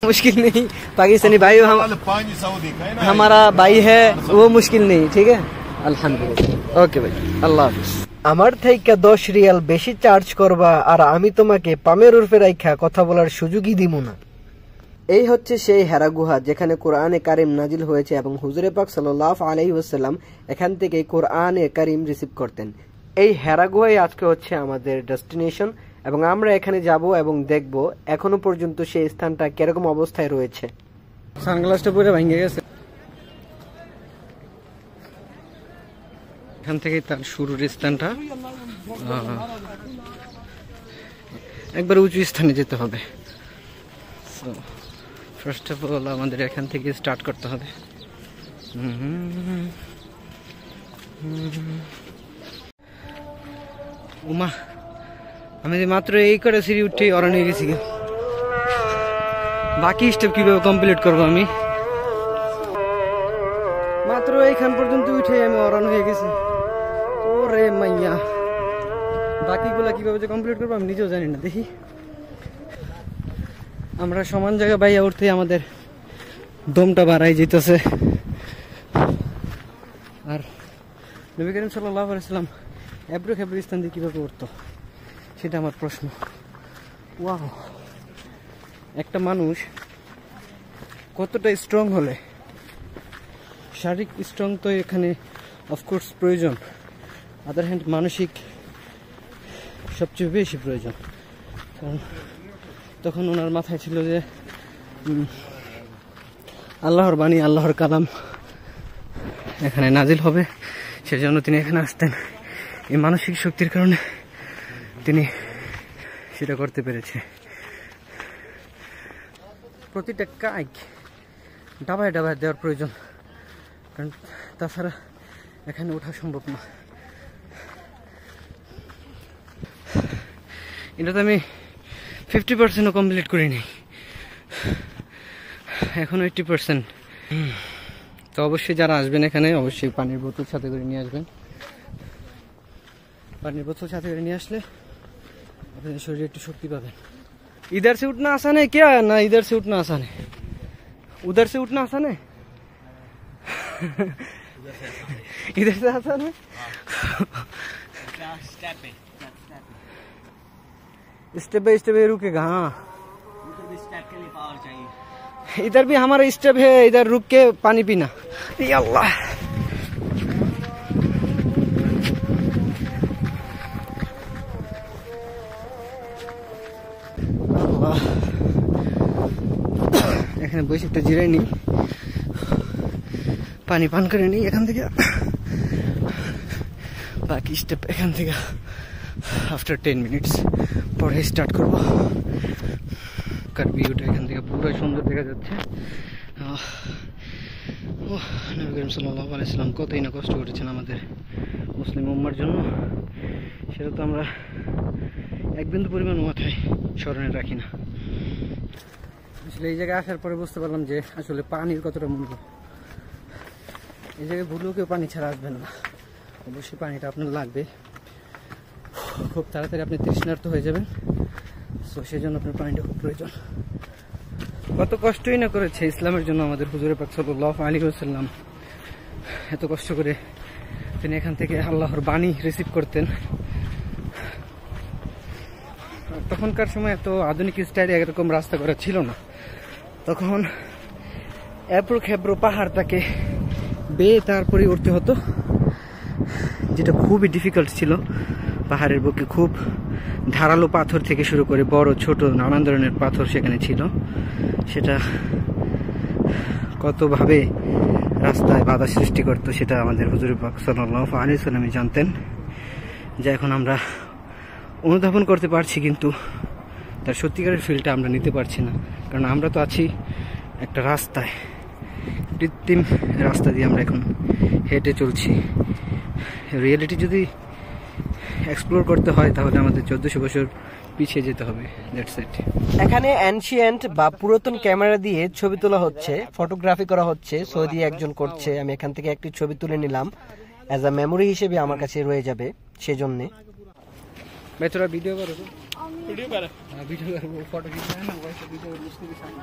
मुश्किल नहीं, पाकिस्तानी भाई हमारा भाई है, वो मुश्किल नहीं। ठीक है, अल्हम्दुलिल्लाह। ओके भाई, আল্লাহ হাফেজ। আমার থেকে 10 রিয়াল বেশি চার্জ করবা আর আমি তোমাকে পামের উরফে রাইখা কথা বলার সুযোগই দিব না। এই হচ্ছে সেই হেরা গুহা যেখানে কোরআনে কারিম নাজিল হয়েছে এবং হুজুরে পাক সাল্লাল্লাহু আলাইহি ওয়াসাল্লাম এখান থেকে কোরআনে কারিম রিসিভ করতেন। এই হেরা গুহাই আজকে হচ্ছে আমাদের ডেস্টিনেশন এবং আমরা এখানে যাব এবং দেখব এখনো পর্যন্ত সেই স্থানটা কিরকম অবস্থায় রয়েছে। সানগ্লাসটা পুরো ভেঙে গেছে। এখান থেকে তার শুরুর স্থানটা একবার উঁচু স্থানে যেতে হবে। সো ফার্স্ট অফ অল আমাদের এখান থেকে স্টার্ট করতে হবে। উমা, আমি মাত্র এই করে সিঁড়ি উঠে অরণ হয়ে গেছি। বাকি স্টেপ কিভাবে কমপ্লিট করবো? আমি মাত্র এইখান পর্যন্ত উঠে আমি অরণ হয়ে গেছি। ওরে মাইয়া, বাকিগুলা কিভাবে যে কমপ্লিট করবো আমি নিজেও জানি না। দেখি, আমরা সমান জায়গায় বাইয়া উঠতে আমাদের দমটা বাড়াই যেতেছে। আর নবী করিম সাল্লাল্লাহু আলাইহি ওয়াসাল্লাম এবড়ো খেবড়ো স্থান দিয়ে কিভাবে উঠতো সেটা আমার প্রশ্ন। ওয়াও, একটা মানুষ কতটা স্ট্রং হলে, শারীরিক স্ট্রং তো এখানে অফকোর্স প্রয়োজন, আদার হ্যান্ড মানসিক সবচেয়ে বেশি প্রয়োজন। কারণ তখন ওনার মাথায় ছিল যে আল্লাহর বাণী, আল্লাহর কালাম এখানে নাজিল হবে, সেজন্য তিনি এখানে আসতেন। এই মানসিক শক্তির কারণে তিনি সেটা করতে পেরেছে। প্রতিটা কাজ ডাবায় ডাবায় দেওয়ার প্রয়োজন, কারণ তাছাড়া এখানে ওঠা সম্ভব না। এটা তো আমি 50%ও কমপ্লিট করিনি, এখন 80%। তো অবশ্যই যারা আসবেন এখানে অবশ্যই পানির বোতল সাথে করে নিয়ে আসবেন। পানির বোতল সাথে করে নিয়ে আসলে अपने शरीर একটু শক্তি পাবেন। इधर से उठना आसान है क्या? ना इधर से उठना आसान है, उधर से उठना आसान है। इधर से आसान है। स्टेप बाय स्टेप रुकेगा। हाँ, स्टेप के लिए पावर चाहिए। इधर भी हमारा स्टेप है, इधर रुक के पानी पीना। या अल्लाह, এখানে বসে একটু জিরাই নি, পানি পান করে নি এখান থেকে। বাকি স্টেপ এখান থেকে আফটার 10 মিনিটস পরে স্টার্ট করব। কার ভিউটা এখান থেকে পুরো সুন্দর দেখা যাচ্ছে। নবী করিম সাল্লাল্লাহু আলাইহি ওয়াসাল্লাম কতই না কষ্ট করেছেন আমাদের মুসলিম উম্মার জন্য, সেটা তো আমরা এক বিন্দু পরিমাণ মাথায় স্মরণে রাখি না। আসলে এই জায়গায় আসার পরে বুঝতে পারলাম যে আসলে পানির কতটা মূল্য। এই জায়গায় ভুলেও কেউ পানি ছাড়া আসবেন না, অবশ্যই পানিটা আপনার লাগবে। খুব তাড়াতাড়ি আপনি তৃষ্ণার্ত হয়ে যাবেন, তো সেই জন্য আপনার পানিটা খুব প্রয়োজন। কত কষ্টই না করেছে ইসলামের জন্য আমাদের হুজুরে পাক সাল্লাল্লাহু আলাইহি ওয়াসাল্লাম। এত কষ্ট করে তিনি এখান থেকে আল্লাহর বাণী রিসিভ করতেন। তখনকার সময় এত আধুনিক স্টাইলে এরকম রাস্তা করা ছিল না, তখন এবড়ো খেবড়ো পাহাড়টাকে বেয়ে তারপরে উঠতে হতো, যেটা খুবই ডিফিকাল্ট ছিল। পাহাড়ের বুকে খুব ধারালো পাথর থেকে শুরু করে বড় ছোট নানান ধরনের পাথর সেখানে ছিল। সেটা কতভাবে রাস্তায় বাধা সৃষ্টি করতো সেটা আমাদের হুজুর পাক সাল্লাল্লাহু আলাইহি ওয়াসাল্লাম জানতেন, যা এখন আমরা অনুধাবন করতে পারছি, কিন্তু তার সত্যিকারের ফিলটা আমরা নিতে পারছি না। কারণ আমরা তো আছি একটা রাস্তায়, কৃত্রিম রাস্তা দিয়ে আমরা এখন হেঁটে চলছি। রিয়েলিটি যদি এক্সপ্লোর করতে হয় তাহলে আমাদের 1400 বছর পিছিয়ে যেতে হবে। That's it. এখানে অ্যানশিয়েন্ট বা পুরাতন ক্যামেরা দিয়ে ছবি তোলা হচ্ছে, ফটোগ্রাফি করা হচ্ছে, সৌদি একজন করছে। আমি এখান থেকে একটি ছবি তুলে নিলাম, অ্যাজ আ মেমোরি হিসেবে আমার কাছে রয়ে যাবে, সেজন্য। ভাই তোরা ভিডিও করো। वीडियो कर वो फोटो खींचना है ना, वैसे वीडियो उसके भी सामने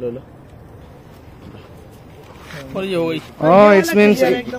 लो लो और ये हो गई इट्स मींस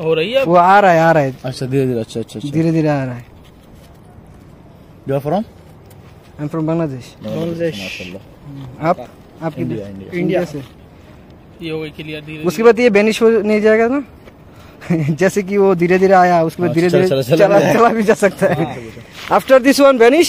हो रही है वो आ रहा है अच्छा धीरे धीरे अच्छा अच्छा धीरे धीरे आ रहा है you are from I am from Bangladesh माशाल्लाह आप इंडिया से ये हो गई क्लियर धीरे उसके बाद ये बेनिश हो नहीं जाएगा ना जैसे कि वो धीरे धीरे आया उसके बाद धीरे धीरे चला भी जा सकता है आफ्टर दिस वन बेनिश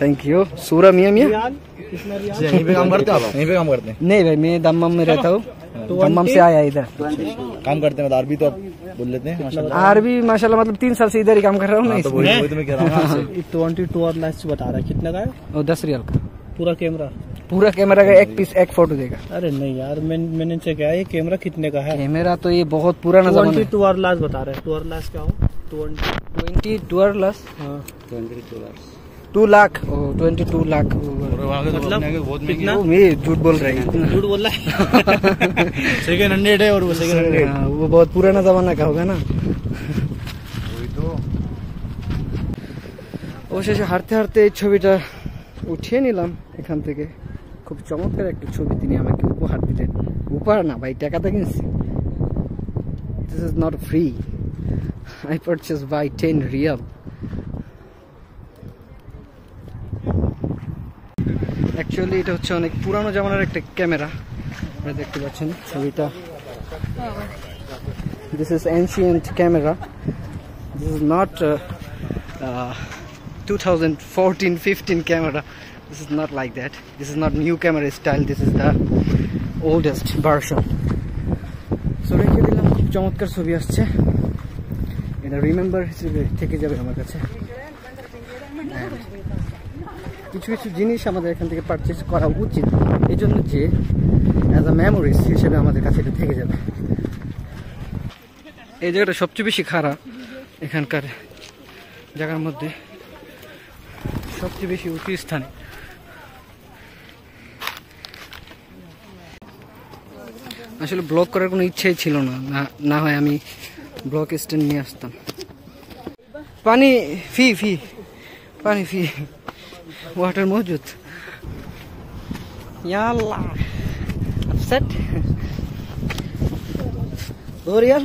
थैंक यू सूरा मियां मियां यहीं पे काम करते हो आप यहीं पे काम करते हैं नहीं भाई मैं दम्मम में रहता हूँ दम्मम से आया इधर काम करते हैं अरबी तो आप बोल लेते हैं माशाल्लाह अरबी माशाल्लाह मतलब 3 साल से इधर ही काम कर रहा हूँ ना तो वही तो मैं कह रहा हूँ आपसे 22 और लास्ट बता रहा है कितने का है और 10 रियाल का पूरा कैमरा का एक पीस एक फोटो देगा अरे नहीं यार मैंने इनसे कहा ये कैमरा कितने का है कैमरा तो ये बहुत पुराना जमाना है 22 और लास्ट बता रहे हैं 2 और लास्ट क्या हो 22 लाख हाँ 2 लाख 22 लाख मतलब कितना मैं झूठ बोल रहा है झूठ बोल रहा है सेकंड हैंडेड है और वो सेकंड हैंडेड वो बहुत पुराना जमाना का होगा ना वही तो অবশেষে হাঁটতে হাঁটতে এই ছবিটা উঠিয়ে নিলাম এখান থেকে খুব চমৎকার একটা ছবি তিনি আমাকে উপহার দিলেন উপহার না ভাই টাকাতে কিনছি this is not free I purchase by 10 riyal actually এটা হচ্ছে অনেক পুরানো জামানার একটা ক্যামেরা আপনারা দেখতে পাচ্ছেন ছবিটা this is ancient camera this is not 2014-15 camera. This is not like that. This is not new camera style. This is the oldest version. So রেখে দিলাম খুব চমৎকার ছবি আসছে এটা রিমেম্বার হিসেবে থেকে যাবে আমার কাছে কিছু কিছু জিনিস আমাদের এখান থেকে পারচেজ করা উচিত এই জন্য যে অ্যাজ আ মেমোরিজ হিসেবে আমাদের কাছে এটা থেকে যাবে এই জায়গাটা সবচেয়ে বেশি খারাপ এখানকার জায়গার মধ্যে সবচেয়ে বেশি উঁচু স্থানে আসলে ব্লগ করার কোনো ইচ্ছাই ছিল না না হয় আমি ব্লগ স্ট্যান্ড নিয়ে আসতাম পানি ফি পানি ফি ওয়াটার মौजूद या अल्लाह अपसेट 2 रियाल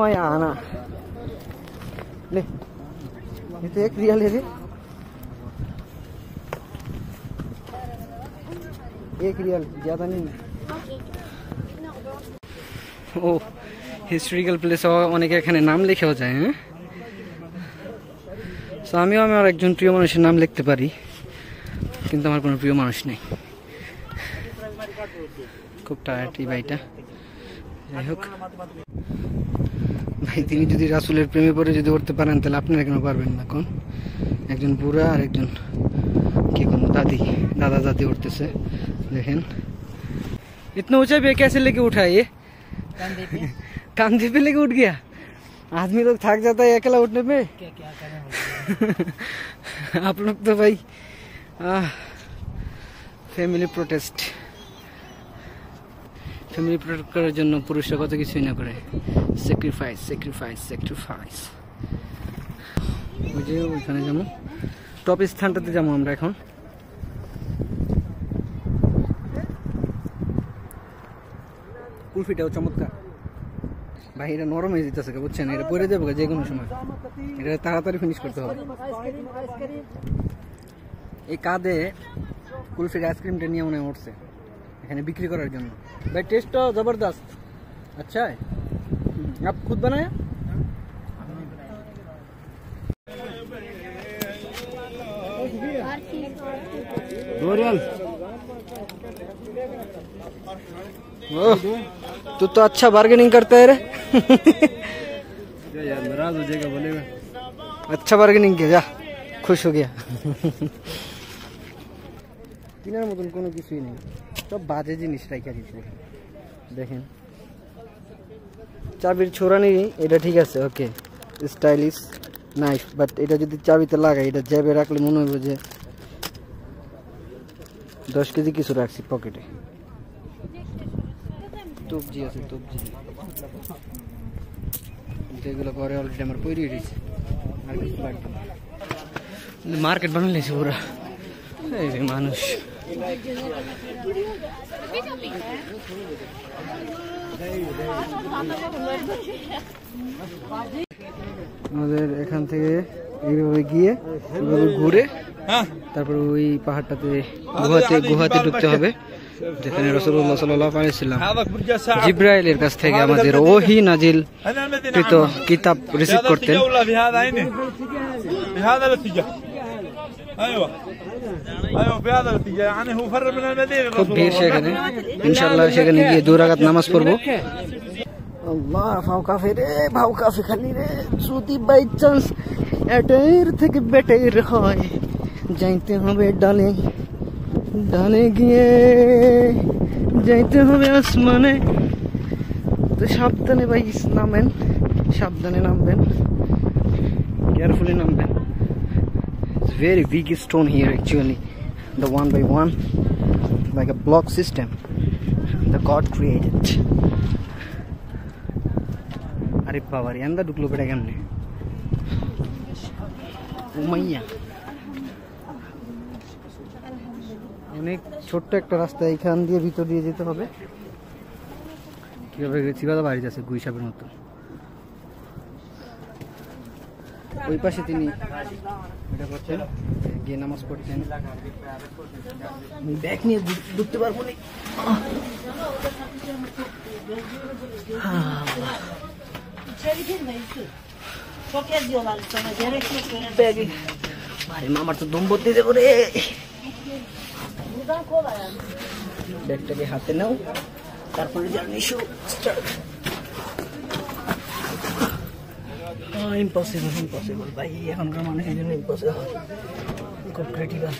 माया आना ले ये तो 1 रियाल है रे 1 रियाल ज्यादा नहीं ओ हिस्टोरिकल प्लेस অনেকে এখানে নাম লিখেও যায় হ্যাঁ সো আমিও আমার একজন প্রিয় মানুষের নাম লিখতে পারি কিন্তু আমার কোনো প্রিয় মানুষ নেই খুব টায়ার্ড এই ভাইটা যাই হোক ভাই তিনি যদি রাসূলের প্রেমে পড়ে যদি উঠতে পারেন তাহলে আপনারা কেন পারবেন না কোন একজন বুড়া আর একজন কি কোন दादा दादी उठतेছে দেখেন इतना ऊंचा पे कैसे लेके उठा ये कंधे पे लेके उठ गया आदमी लोग थक जाता है अकेला उठने पे क्या करें आप लोग तो भाई फैमिली प्रोटेस्ट फैमिली प्रोटेक्ट করার জন্য পুরুষরা কত কিছুই না করে স্যাক্রিফাইস ওই যে ওখানে যাবো টপ স্থানটাতে যাবো আমরা এখন কুলফিটাও চমৎকার ভাই এটা নরম হয়ে যেতেছে বুঝছেন এটা পরে যাবো যে কোনো সময় এটা তাড়াতাড়ি ফিনিশ করতে হবে এই কাঁধে কুলফির আইসক্রিমটা নিয়ে মনে উঠছে এখানে বিক্রি করার জন্য भाई टेस्ट तो जबरदस्त अच्छा है आप खुद बनाया तू तो अच्छा बार्गेनिंग करता है रे यार नाराज हो जाएगा बोलेगा अच्छा बार्गेनिंग किया जा खुश हो गया কিনার মতন কোনো কিছুই নেই সব বাজে জিনিস রাখা দিচ্ছে দেখেন চাবির ছোড়া নেই এটা ঠিক আছে ওকে স্টাইলিশ নাইফ, বাট এটা যদি চাবিতে লাগাই এটা জ্যাবে রাখলে মনে হবে যে 10 কেজি কিছু রাখছি পকেটে। তবজি আছে, তবজি যেগুলো করে অলরেডি আমার তৈরি হয়েছে। মার্কেট বানাইছে পুরা, এই যে মানুষ। আমাদের এখান থেকে এইভাবে গিয়ে এইভাবে ঘুরে তারপর ওই পাহাড়টাতে গুহাতে ঢুকতে হবে, যেখানে রাসূলুল্লাহ সাল্লাল্লাহু আলাইহি ওয়াসাল্লাম জিবরাইলের কাছ থেকে আমাদের ওহী নাজিল কৃত কিতাব রিসিভ করতেন। খুব ভিড় সেখানে, ইনশাআল্লাহ সেখানে গিয়ে 2 রাকাত নামাজ পড়বো। আল্লাহ ভাও কাফে রে, ভাও কাফে খালি রে, যদি বাই চান্স এটার থেকে বেটার হয় যাইতে হবে ডালে, ডালে গিয়ে যাইতে হবে আসমানে। তো সাবধানে ভাই নামেন, সাবধানে নামবেন, কেয়ারফুলি নামবেন। It's very big stone here actually, the 1 by 1 like a block system the God created. আরে বাবা রে, এন্দা ঢুকলো বেটা কেমনে? উমাইয়া অনেক ছোট্ট একটা রাস্তা, এইখান দিয়ে ভিতর দিয়ে যেতে হবে। কিভাবে গেছি বাবা, বাড়ি যাচ্ছে গুইসাপের মতো। ওই পাশে তিনি এটা করছেন, গিয়ে নামাজ পড়ছেন। ব্যাগ নিয়ে ঢুকতে পারবো না। ভাই মামার তো দম বদলে দেবো রে। ব্যাগটাকে হাতে নাও, তারপরে জার্নি শুরু। ইম্পসিবল ভাই, এখনকার মানুষের জন্য ইম্পসিবল, খুব ক্রিটিক্যাল,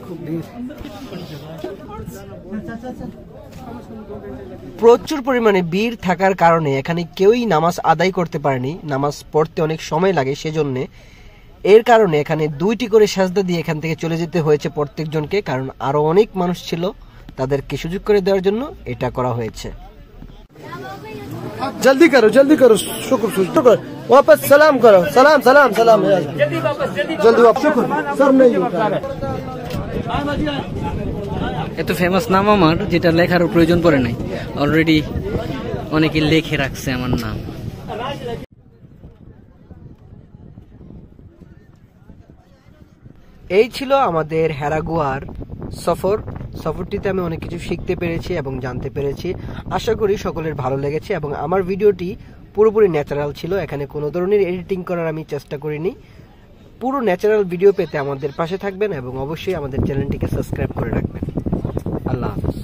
খুব ভিড়। প্রচুর পরিমাণে ভিড় থাকার কারণে এখানে কেউই নামাজ আদায় করতে পারেনি। নামাজ পড়তে অনেক সময় লাগে, সেজন্য এর কারণে এখানে 2টি করে সাজদা দিয়ে এখান থেকে চলে যেতে হয়েছে প্রত্যেকজনকে, কারণ আরো অনেক মানুষ ছিল, তাদেরকে সুযোগ করে দেওয়ার জন্য এটা করা হয়েছে। जल्दी करो शुक्र शुक्र, वापस सलाम करो, सलाम सलाम सलाम, जल्दी वापस। शुक्र सर नहीं होता। এত ফেমাস নাম আমার, যেটা লেখার প্রয়োজন পড়ে নাই, অলরেডি অনেকে লিখে রাখছে আমার নাম। এই ছিল আমাদের হেরাগুয়ার সফরটিতে আমি অনেক কিছু শিখতে পেরেছি এবং জানতে পেরেছি। আশা করি সকলের ভালো লেগেছে এবং আমার ভিডিওটি পুরোপুরি ন্যাচারাল ছিল, এখানে কোনো ধরনের এডিটিং করার আমি চেষ্টা করিনি। পুরো ন্যাচারাল ভিডিও পেতে আমাদের পাশে থাকবেন এবং অবশ্যই আমাদের চ্যানেলটিকে সাবস্ক্রাইব করে রাখবেন। আল্লাহ হাফেজ।